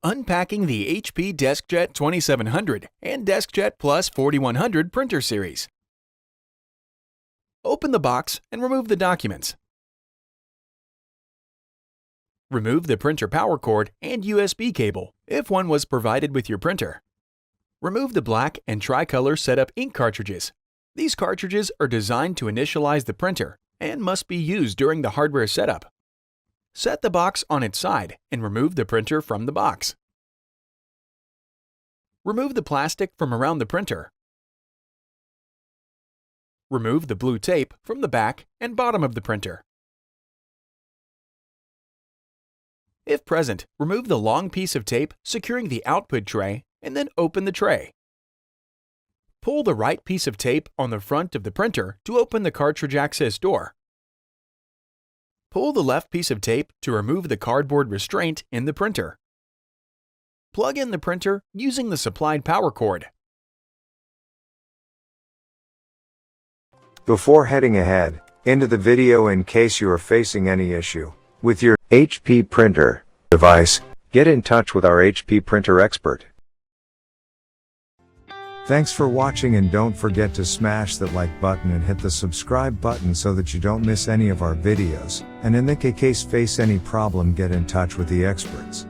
Unpacking the HP DeskJet 2700 and DeskJet Plus 4100 printer series. Open the box and remove the documents. Remove the printer power cord and USB cable, if one was provided with your printer. Remove the black and tricolor setup ink cartridges. These cartridges are designed to initialize the printer and must be used during the hardware setup. Set the box on its side and remove the printer from the box. Remove the plastic from around the printer. Remove the blue tape from the back and bottom of the printer. If present, remove the long piece of tape securing the output tray and then open the tray. Pull the right piece of tape on the front of the printer to open the cartridge access door. Pull the left piece of tape to remove the cardboard restraint in the printer. Plug in the printer using the supplied power cord. Before heading ahead into the video, in case you are facing any issue with your HP printer device, get in touch with our HP printer expert. Thanks for watching, and don't forget to smash that like button and hit the subscribe button so that you don't miss any of our videos. And in the case face any problem, get in touch with the experts.